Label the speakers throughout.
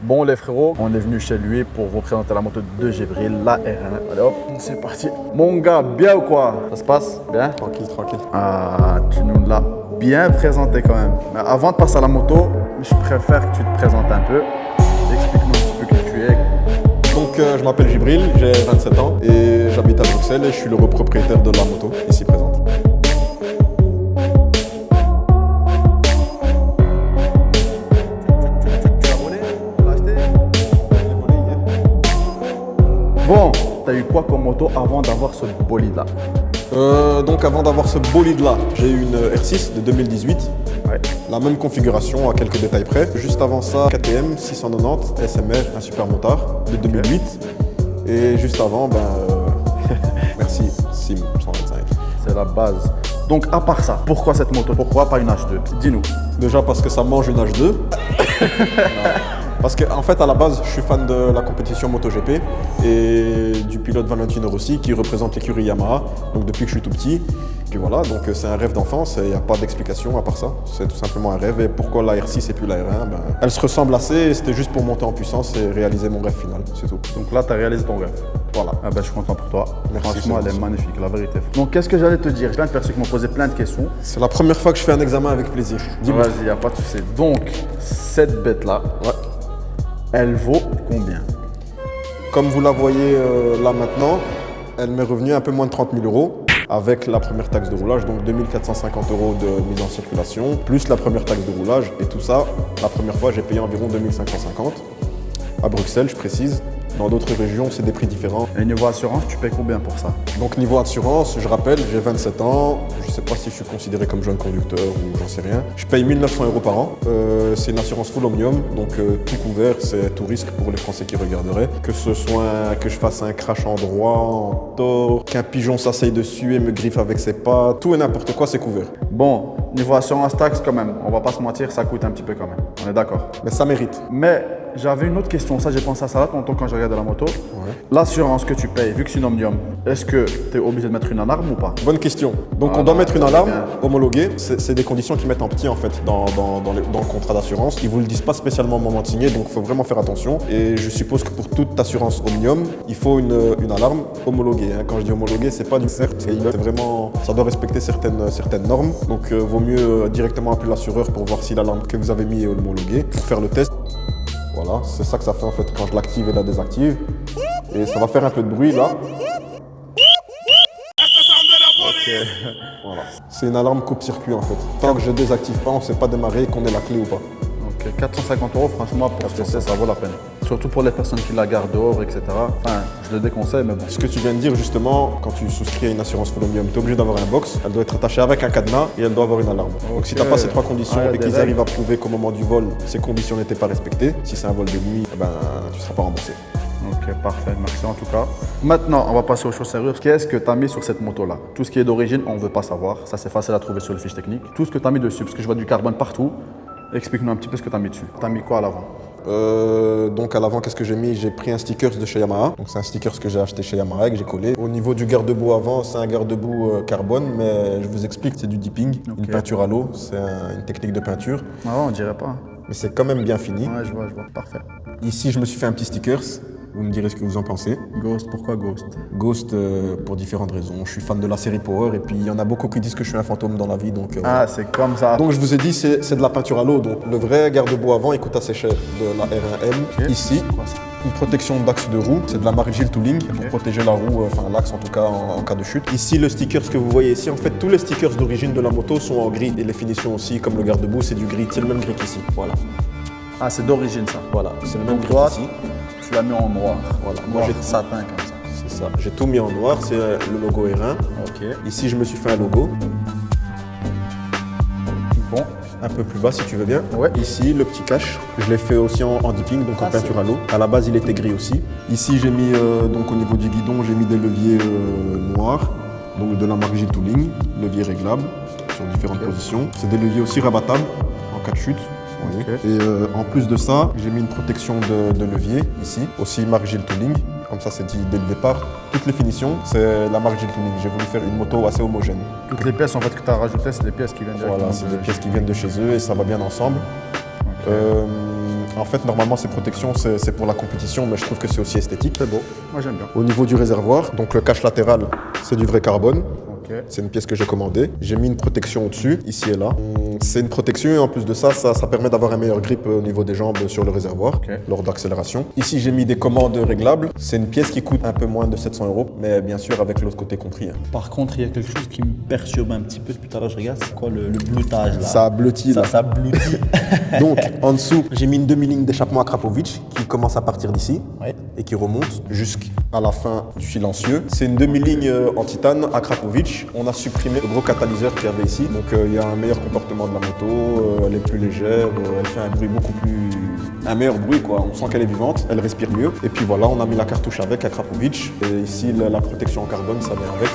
Speaker 1: Bon les frérots, on est venu chez lui pour vous présenter la moto de Djibril, la R1. Allez hop, c'est parti. Mon gars, bien ou quoi? Ça se passe? Bien?
Speaker 2: Tranquille, tranquille.
Speaker 1: Ah, tu nous l'as bien présenté quand même. Mais avant de passer à la moto, je préfère que tu te présentes un peu. Explique-nous un petit peu qui tu es.
Speaker 2: Donc je m'appelle Djibril, j'ai 27 ans et j'habite à Bruxelles et je suis le propriétaire de la moto ici présente.
Speaker 1: Tu l'as volé? Tu l'as acheté? Bon, t'as eu quoi comme moto avant d'avoir ce bolide là?
Speaker 2: Donc avant d'avoir ce bolide là, j'ai eu une R6 de 2018.
Speaker 1: Ouais.
Speaker 2: La même configuration à quelques détails près. Juste avant ça, KTM 690 SMR, un super motard de 2008. Et juste avant, merci, Sim 125.
Speaker 1: C'est la base. Donc à part ça, pourquoi cette moto? Pourquoi pas une H2? Dis-nous.
Speaker 2: Déjà parce que ça mange une H2. Non. Parce qu'en fait, à la base, je suis fan de la compétition MotoGP et du pilote Valentino Rossi qui représente l'écurie Yamaha, donc depuis que je suis tout petit. Puis voilà, donc c'est un rêve d'enfance et il n'y a pas d'explication à part ça. C'est tout simplement un rêve. Et pourquoi la R6 et puis la R1? Elles se ressemblent assez et c'était juste pour monter en puissance et réaliser mon rêve final, c'est tout.
Speaker 1: Donc là, t'as réalisé ton rêve.
Speaker 2: Voilà.
Speaker 1: Ah ben, je suis content pour toi.
Speaker 2: Merci,
Speaker 1: Franchement, elle
Speaker 2: c'est
Speaker 1: est magnifique, la vérité. Donc, qu'est-ce que j'allais te dire? J'ai plein de personnes qui m'ont posé plein de questions.
Speaker 2: C'est la première fois que je fais un examen avec plaisir. Dis-moi.
Speaker 1: Vas-y, y a pas de souci. Donc, cette bête-là,
Speaker 2: Ouais.
Speaker 1: elle vaut combien?
Speaker 2: Comme vous la voyez là maintenant, elle m'est revenue un peu moins de 30 000 € avec la première taxe de roulage, donc 2 450 € de mise en circulation, plus la première taxe de roulage. Et tout ça, la première fois, j'ai payé environ 2 550 à Bruxelles, je précise. Dans d'autres régions, c'est des prix différents.
Speaker 1: Et niveau assurance, tu payes combien pour ça?
Speaker 2: Donc niveau assurance, je rappelle, j'ai 27 ans, je ne sais pas si je suis considéré comme jeune conducteur ou j'en sais rien. Je paye 1 900 € par an, c'est une assurance full omnium, donc tout couvert, c'est tout risque pour les Français qui regarderaient. Que ce soit que je fasse un crash en droit, en tort, qu'un pigeon s'asseye dessus et me griffe avec ses pattes, tout et n'importe quoi, c'est couvert.
Speaker 1: Bon, niveau assurance taxe quand même, on va pas se mentir, ça coûte un petit peu quand même. On est d'accord.
Speaker 2: Mais ça mérite.
Speaker 1: Mais j'avais une autre question, ça j'ai pensé à ça là tantôt quand je regardais la moto. L'assurance que tu payes, vu que c'est une omnium, est-ce que tu es obligé de mettre une alarme ou pas?
Speaker 2: Bonne question. Donc
Speaker 1: Ah
Speaker 2: on doit
Speaker 1: non,
Speaker 2: mettre une
Speaker 1: c'est
Speaker 2: alarme
Speaker 1: bien.
Speaker 2: homologuée. C'est des conditions qu'ils mettent en petit en fait dans le contrat d'assurance. Ils vous le disent pas spécialement au moment de signer, donc il faut vraiment faire attention. Et je suppose que pour toute assurance omnium, il faut une alarme homologuée. Hein. Quand je dis homologuée, c'est pas du certes, c'est vraiment, ça doit respecter certaines normes. Donc vaut mieux directement appeler l'assureur pour voir si l'alarme que vous avez mis est homologuée, pour faire le test. Voilà, c'est ça que ça fait en fait quand je l'active et la désactive. Et ça va faire un peu de bruit là. Voilà. C'est une alarme coupe-circuit en fait. Tant que je désactive pas, on ne sait pas démarrer qu'on ait la clé ou pas.
Speaker 1: Donc 450 €, franchement, pour ce que c'est, ça vaut la peine. Surtout pour les personnes qui la gardent dehors, etc. Enfin, je le déconseille, mais bon.
Speaker 2: Ce que tu viens de dire justement, quand tu souscris à une assurance full omnium, tu es obligé d'avoir un box, elle doit être attachée avec un cadenas et elle doit avoir une alarme. Donc si tu n'as pas ces trois conditions
Speaker 1: Ah, il y a
Speaker 2: et
Speaker 1: des
Speaker 2: qu'ils
Speaker 1: règles.
Speaker 2: arrivent à prouver qu'au moment du vol, ces conditions n'étaient pas respectées, si c'est un vol de nuit, tu ne seras pas remboursé.
Speaker 1: Ok, parfait, merci en tout cas. Maintenant, on va passer aux choses sérieuses. Qu'est-ce que tu as mis sur cette moto-là? Tout ce qui est d'origine, on ne veut pas savoir. Ça, c'est facile à trouver sur les fiches techniques. Tout ce que tu as mis dessus, parce que je vois du carbone partout. Explique-nous un petit peu ce que tu as mis dessus. Tu as mis quoi à l'avant?
Speaker 2: Donc à l'avant, qu'est-ce que j'ai mis? J'ai pris un sticker de chez Yamaha. Donc c'est un sticker que j'ai acheté chez Yamaha et que j'ai collé. Au niveau du garde-boue avant, c'est un garde-boue carbone, mais je vous explique, c'est du dipping, une peinture à l'eau. C'est une technique de peinture,
Speaker 1: Ah ouais, on dirait pas.
Speaker 2: mais c'est quand même bien fini.
Speaker 1: Ouais, je vois, parfait.
Speaker 2: Ici, je me suis fait un petit stickers. Vous me direz ce que vous en pensez.
Speaker 1: Ghost, pourquoi Ghost?
Speaker 2: Ghost pour différentes raisons. Je suis fan de la série Power et puis il y en a beaucoup qui disent que je suis un fantôme dans la vie. Donc,
Speaker 1: Ah, c'est comme ça.
Speaker 2: donc je vous ai dit, c'est de la peinture à l'eau. Donc le vrai garde-boue avant, il coûte assez cher. De la R1M.
Speaker 1: Ok.
Speaker 2: Ici,
Speaker 1: C'est quoi ça?
Speaker 2: une protection d'axe de roue. C'est de la marque Gilles Tooling pour protéger la roue, enfin l'axe en tout cas en cas de chute. Ici, le sticker que vous voyez ici, en fait, tous les stickers d'origine de la moto sont en gris. Et les finitions aussi, comme le garde-boue, c'est du gris. C'est le même gris qu'ici. Voilà.
Speaker 1: Ah, c'est d'origine ça.
Speaker 2: Voilà, c'est le même
Speaker 1: Donc
Speaker 2: gris
Speaker 1: toi,
Speaker 2: qu'ici.
Speaker 1: tu l'as mis en noir.
Speaker 2: Voilà.
Speaker 1: Moi,
Speaker 2: Moi,
Speaker 1: j'ai satin comme ça.
Speaker 2: C'est ça. J'ai tout mis en noir. C'est le logo R1.
Speaker 1: Ok.
Speaker 2: Ici, je me suis fait un logo.
Speaker 1: Bon.
Speaker 2: Un peu plus bas si tu veux bien.
Speaker 1: Ouais.
Speaker 2: Ici, le petit cache, je l'ai fait aussi en dipping, donc en peinture à l'eau. À la base, il était gris aussi. Ici, j'ai mis, donc au niveau du guidon, j'ai mis des leviers noirs, donc de la marque Gilles Tooling, levier réglable sur différentes positions. C'est des leviers aussi rabattables en cas de chute. vous voyez.
Speaker 1: Ok.
Speaker 2: Et en plus de ça, j'ai mis une protection de levier ici, aussi marque Gilles Tooling. Comme ça, c'est dit dès le départ. Toutes les finitions, c'est la marque Gilles Tooling. J'ai voulu faire une moto assez homogène.
Speaker 1: Toutes les pièces en fait que tu as rajoutées, c'est des pièces qui viennent directement
Speaker 2: Voilà, c'est
Speaker 1: de
Speaker 2: des pièces qui viennent de chez eux et ça va bien ensemble. En fait, normalement, ces protections, c'est pour la compétition, mais je trouve que c'est aussi esthétique.
Speaker 1: C'est beau, moi j'aime bien.
Speaker 2: Au niveau du réservoir, donc le cache latéral, c'est du vrai carbone.
Speaker 1: Ok.
Speaker 2: C'est une pièce que j'ai commandée. J'ai mis une protection au-dessus, ici et là. C'est une protection et en plus de ça, ça permet d'avoir un meilleur grip au niveau des jambes sur le réservoir lors d'accélération. Ici, j'ai mis des commandes réglables. C'est une pièce qui coûte un peu moins de 700 €, mais bien sûr avec l'autre côté compris.
Speaker 3: Par contre, il y a quelque chose qui me perturbe un petit peu depuis tout à l'heure. Je regarde, c'est quoi le bleutage là?
Speaker 2: Ça a bleuti là.
Speaker 3: Ça bleutit.
Speaker 2: Donc, en dessous, j'ai mis une demi-ligne d'échappement à Krapovic qui commence à partir d'ici
Speaker 3: Ouais.
Speaker 2: et qui remonte jusqu'à la fin du silencieux. C'est une demi-ligne en titane à Krapovic. On a supprimé le gros catalyseur qu'il y avait ici. Donc, il y a un meilleur comportement de la moto, elle est plus légère, elle fait un bruit beaucoup plus... un meilleur bruit quoi. On sent qu'elle est vivante, elle respire mieux. Et puis voilà, on a mis la cartouche avec à Krapovic. Et ici, la protection en carbone, ça vient avec.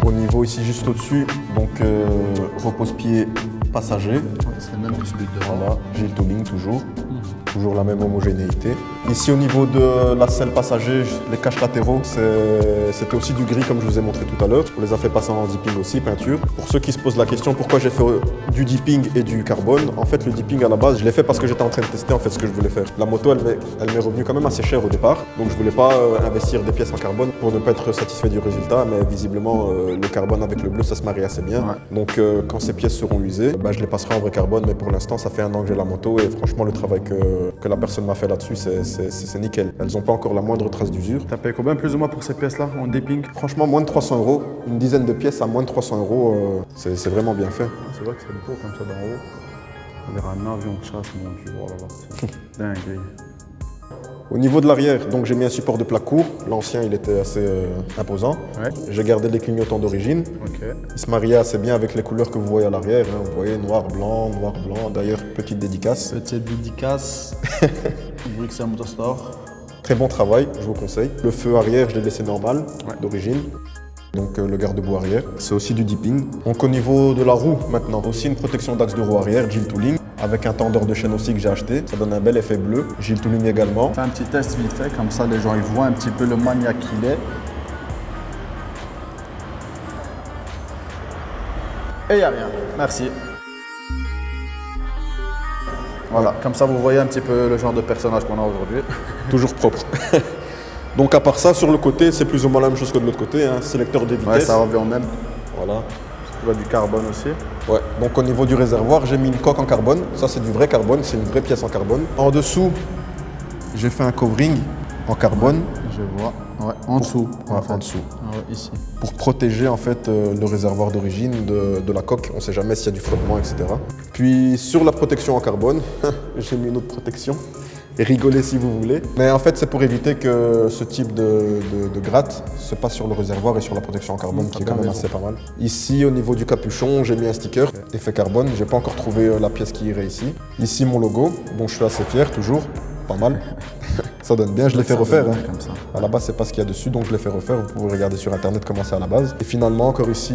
Speaker 2: Au niveau ici juste au-dessus, donc repose-pied passager.
Speaker 1: C'est le même que celui de devant.
Speaker 2: Voilà, Gilles Tooling toujours. Toujours la même homogénéité. Ici au niveau de la selle passager, les caches latéraux, c'était aussi du gris comme je vous ai montré tout à l'heure. On les a fait passer en dipping aussi, peinture. Pour ceux qui se posent la question pourquoi j'ai fait du dipping et du carbone, en fait le dipping à la base, je l'ai fait parce que j'étais en train de tester en fait ce que je voulais faire. La moto elle m'est revenue quand même assez cher au départ, donc je voulais pas investir des pièces en carbone pour ne pas être satisfait du résultat, mais visiblement le carbone avec le bleu ça se marie assez bien.
Speaker 1: Ouais.
Speaker 2: Donc quand ces pièces seront usées, je les passerai en vrai carbone, mais pour l'instant ça fait 1 an que j'ai la moto et franchement le travail que la personne m'a fait là-dessus c'est nickel. Elles n'ont pas encore la moindre trace d'usure.
Speaker 1: T'as payé combien plus ou moins pour ces pièces-là en dipping?
Speaker 2: Franchement moins de 300 €, une dizaine de pièces à moins de 300 €, c'est vraiment bien fait.
Speaker 1: C'est vrai que c'est beau comme ça d'en haut. On dirait un avion de chasse, mon dieu. Oh là là, c'est dingue.
Speaker 2: Au niveau de l'arrière, donc j'ai mis un support de plaque court. L'ancien, il était assez imposant.
Speaker 1: Ouais.
Speaker 2: J'ai gardé les clignotants d'origine.
Speaker 1: Ok.
Speaker 2: Il se mariait assez bien avec les couleurs que vous voyez à l'arrière. Hein. Vous voyez noir, blanc, noir, blanc. D'ailleurs, petite dédicace.
Speaker 3: Petite dédicace. Bruxelles Motorstore.
Speaker 2: Très bon travail, je vous conseille. Le feu arrière, je l'ai laissé normal, d'origine. Donc le garde-boue arrière. C'est aussi du dipping. Donc au niveau de la roue, maintenant, aussi une protection d'axe de roue arrière, Gilles Tooling. Avec un tendeur de chaîne aussi que j'ai acheté. Ça donne un bel effet bleu. Gilles Tooling également.
Speaker 1: Fais un petit test vite fait, comme ça les gens ils voient un petit peu le maniaque qu'il est. Et il n'y a rien. Merci. Voilà, comme ça vous voyez un petit peu le genre de personnage qu'on a aujourd'hui.
Speaker 2: Toujours propre. Donc à part ça, sur le côté, c'est plus ou moins la même chose que de l'autre côté. Hein. Sélecteur de vitesse.
Speaker 1: Ouais, ça revient au même.
Speaker 2: Voilà.
Speaker 1: Tu vois du carbone aussi.
Speaker 2: Ouais. Donc au niveau du réservoir, j'ai mis une coque en carbone. Ça c'est du vrai carbone, c'est une vraie pièce en carbone. En dessous, j'ai fait un covering en carbone.
Speaker 1: Je vois. Ouais, en dessous.
Speaker 2: Ouais, en dessous.
Speaker 1: Ah ouais, ici.
Speaker 2: Pour protéger en fait le réservoir d'origine de la coque. On ne sait jamais s'il y a du frottement, etc. Puis sur la protection en carbone, j'ai mis une autre protection. Et rigoler si vous voulez. Mais en fait, c'est pour éviter que ce type de gratte se passe sur le réservoir et sur la protection en carbone, qui est quand même assez pas mal. Ici, au niveau du capuchon, j'ai mis un sticker, effet carbone. J'ai pas encore trouvé la pièce qui irait ici. Ici, mon logo, dont je suis assez fier, toujours. Pas mal. Ça donne bien, je l'ai fait refaire. Hein.
Speaker 1: Comme ça.
Speaker 2: À la base, c'est pas ce qu'il y a dessus, donc je l'ai fait refaire. Vous pouvez regarder sur internet comment c'est à la base. Et finalement, encore ici,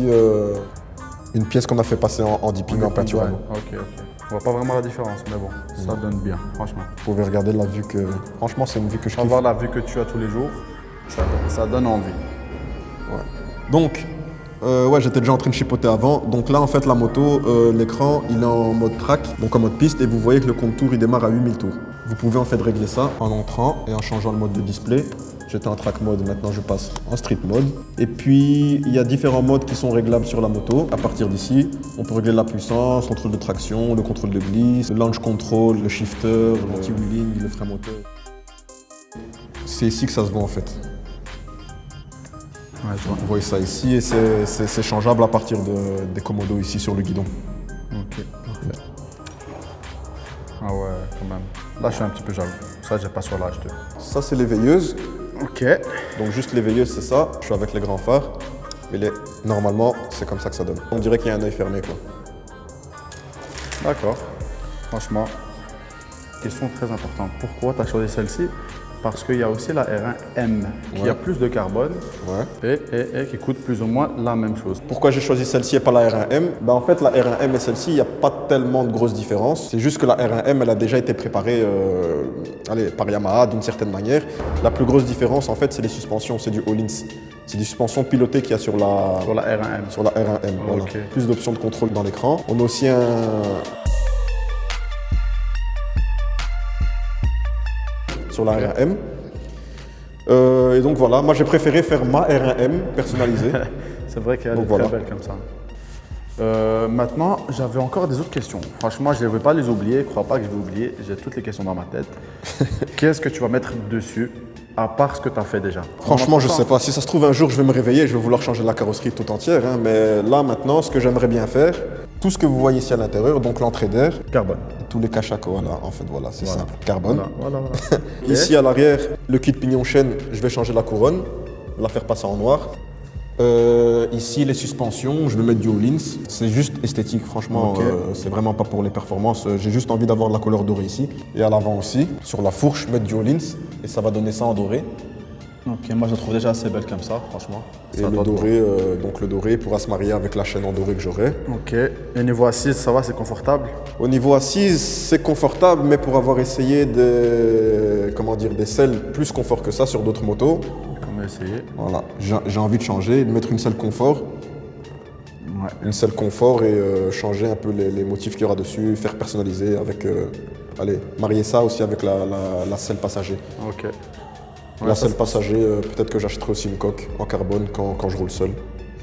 Speaker 2: une pièce qu'on a fait passer en dipping, en peinture à
Speaker 1: Ouais,
Speaker 2: l'eau.
Speaker 1: ok. On voit pas vraiment la différence, mais bon, ça donne bien, franchement.
Speaker 2: Vous pouvez regarder la vue que... Franchement, c'est une vue que je kiffe.
Speaker 1: Avoir la vue que tu as tous les jours, ça donne envie.
Speaker 2: Ouais. Donc, ouais, j'étais déjà en train de chipoter avant. Donc là, en fait, la moto, l'écran, il est en mode track, donc en mode piste, et vous voyez que le compte tour, il démarre à 8000 tours. Vous pouvez en fait régler ça en entrant et en changeant le mode de display. J'étais en track mode, maintenant je passe en street mode. Et puis, il y a différents modes qui sont réglables sur la moto. À partir d'ici, on peut régler la puissance, le contrôle de traction, le contrôle de glisse, le launch control, le shifter, l'anti-wheeling, le frein moteur. C'est ici que ça se voit en fait.
Speaker 1: Ouais, je vois.
Speaker 2: Vous voyez ça ici et c'est changeable à partir des commodos ici sur le guidon.
Speaker 1: Ok, parfait. Ah ouais, quand même. Là, je suis un petit peu jaloux. Ça, j'ai pas sur l'acheter.
Speaker 2: Ça, c'est les veilleuses.
Speaker 1: Ok.
Speaker 2: Donc juste les veilleuses, c'est ça. Je suis avec les grands phares. Mais normalement, c'est comme ça que ça donne. On dirait qu'il y a un œil fermé, quoi.
Speaker 1: D'accord. Franchement, question très importante. Pourquoi tu as choisi celle-ci? Parce qu'il y a aussi la R1M qui a plus de carbone
Speaker 2: Ouais.
Speaker 1: et qui coûte plus ou moins la même chose.
Speaker 2: Pourquoi j'ai choisi celle-ci et pas la R1M? En fait, la R1M et celle-ci, il n'y a pas tellement de grosses différences. C'est juste que la R1M, elle a déjà été préparée par Yamaha d'une certaine manière. La plus grosse différence, en fait, c'est les suspensions, c'est du Öhlins. C'est des suspensions pilotées qu'il y a sur la,
Speaker 1: Sur la R1M.
Speaker 2: sur la R1M. Voilà.
Speaker 1: Ok.
Speaker 2: Plus d'options de contrôle dans l'écran. On a aussi sur la R1M. Et donc voilà, moi j'ai préféré faire ma R1M personnalisée.
Speaker 1: C'est vrai qu'elle est
Speaker 2: Donc voilà.
Speaker 1: très belle comme ça. Maintenant, j'avais encore des autres questions. Franchement, je ne vais pas les oublier. Ne crois pas que je vais oublier. J'ai toutes les questions dans ma tête. Qu'est-ce que tu vas mettre dessus, à part ce que tu as fait déjà?
Speaker 2: Franchement, je sais pas. Si ça se trouve, un jour, je vais me réveiller, je vais vouloir changer la carrosserie tout entière. Hein. Mais là, maintenant, ce que j'aimerais bien faire, tout ce que vous voyez ici à l'intérieur, donc l'entrée d'air,
Speaker 1: Carbone.
Speaker 2: tous les cachacs, voilà, en fait, voilà, c'est simple. Carbone.
Speaker 1: Voilà.
Speaker 2: Ici, à l'arrière, le kit pignon chaîne, je vais changer la couronne, la faire passer en noir. Ici, les suspensions, je vais mettre du Hollins. C'est juste esthétique, franchement,
Speaker 1: Ok.
Speaker 2: c'est vraiment pas pour les performances. J'ai juste envie d'avoir de la couleur dorée ici. Et à l'avant aussi, sur la fourche, mettre du Hollins et ça va donner ça en doré.
Speaker 3: Ok, moi je la trouve déjà assez belle comme ça, franchement.
Speaker 2: Et
Speaker 1: Ça
Speaker 2: le
Speaker 1: doit
Speaker 2: doré, donc le doré pourra se marier avec la chaîne en doré que j'aurai.
Speaker 1: Ok. Et niveau assise, ça va, c'est confortable?
Speaker 2: Au niveau assise, c'est confortable, mais pour avoir essayé des selles plus confort que ça sur d'autres motos,
Speaker 1: On va essayer.
Speaker 2: voilà, j'ai envie de changer, de mettre une selle confort.
Speaker 1: Ouais.
Speaker 2: Une selle confort et changer un peu les motifs qu'il y aura dessus, faire personnaliser avec, allez, marier ça aussi avec la selle passager.
Speaker 1: Ok.
Speaker 2: La
Speaker 1: Ouais, ça,
Speaker 2: selle passager, peut-être que j'achèterai aussi une coque en carbone quand je roule seul.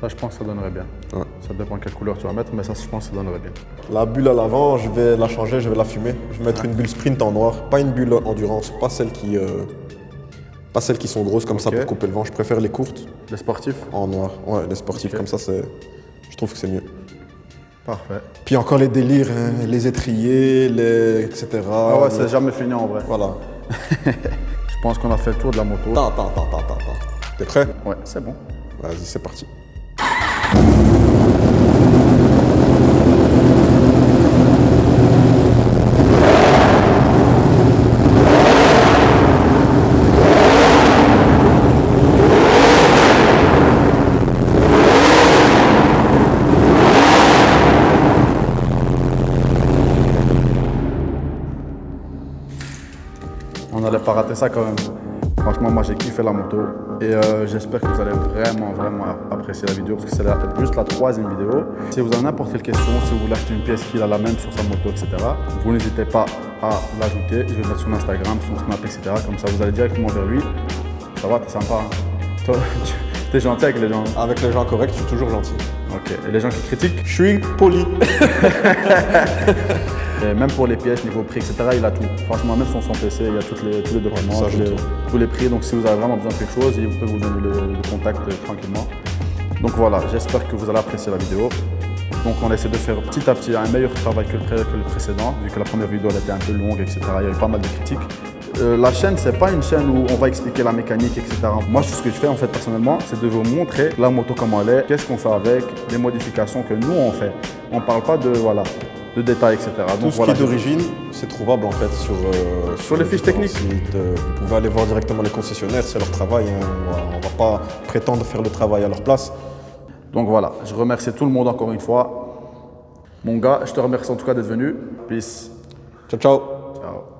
Speaker 1: ça, je pense que ça donnerait bien.
Speaker 2: Ouais.
Speaker 1: Ça dépend quelle couleur tu vas mettre, mais ça, je pense que ça donnerait bien.
Speaker 2: La bulle à l'avant, je vais la changer, je vais la fumer. Je vais mettre une bulle sprint en noir, pas une bulle endurance, pas celles qui sont grosses comme ça
Speaker 1: Ok.
Speaker 2: pour couper le vent. Je préfère les courtes
Speaker 1: Les sportifs?
Speaker 2: en noir. Ouais, les sportifs
Speaker 1: Ok.
Speaker 2: comme ça, je trouve que c'est mieux.
Speaker 1: Parfait.
Speaker 2: Puis encore les délires, hein, les étriers, etc.
Speaker 1: Ah ouais, c'est jamais fini en vrai.
Speaker 2: Voilà.
Speaker 1: Je pense qu'on a fait le tour de la moto.
Speaker 2: Attends. T'es prêt?
Speaker 1: Ouais, c'est bon.
Speaker 2: Vas-y, c'est parti.
Speaker 1: On n'allait pas rater ça quand même. Franchement, moi j'ai kiffé la moto et j'espère que vous allez vraiment apprécier la vidéo parce que c'est juste la troisième vidéo. Si vous avez n'importe quelle question, si vous voulez acheter une pièce qu'il a la même sur sa moto, etc., vous n'hésitez pas à l'ajouter. Je vais le mettre sur Instagram, sur Snap, etc. Comme ça, vous allez directement vers lui. Ça va, t'es sympa. Hein? Toi, t'es gentil avec les gens.
Speaker 2: Avec les gens corrects, je suis toujours gentil.
Speaker 1: Ok. Et les gens qui critiquent,
Speaker 2: Je suis poli.
Speaker 1: et même pour les pièces, niveau prix, etc., il a tout. Franchement, même sur son PC, il y a tous les documents,
Speaker 2: ça, j'ai tout.
Speaker 1: tous les prix. Donc si vous avez vraiment besoin de quelque chose, il peut vous donner le contact tranquillement. Donc voilà, j'espère que vous allez apprécier la vidéo. Donc on essaie de faire petit à petit un meilleur travail que le précédent, vu que la première vidéo elle était un peu longue, etc. Il y a eu pas mal de critiques. La chaîne, c'est pas une chaîne où on va expliquer la mécanique, etc. Moi, ce que je fais en fait personnellement, c'est de vous montrer la moto comment elle est, qu'est-ce qu'on fait avec, les modifications que nous on fait. On parle pas de de détails, etc.
Speaker 2: Tout
Speaker 1: Donc
Speaker 2: ce
Speaker 1: voilà,
Speaker 2: qui est d'origine, c'est trouvable en fait sur
Speaker 1: les fiches
Speaker 2: différents
Speaker 1: techniques.
Speaker 2: sites. Vous pouvez aller voir directement les concessionnaires, c'est leur travail. Hein. On va pas prétendre faire le travail à leur place.
Speaker 1: Donc voilà, je remercie tout le monde encore une fois. Mon gars, je te remercie en tout cas d'être venu. Peace.
Speaker 2: Ciao, ciao.
Speaker 1: Ciao.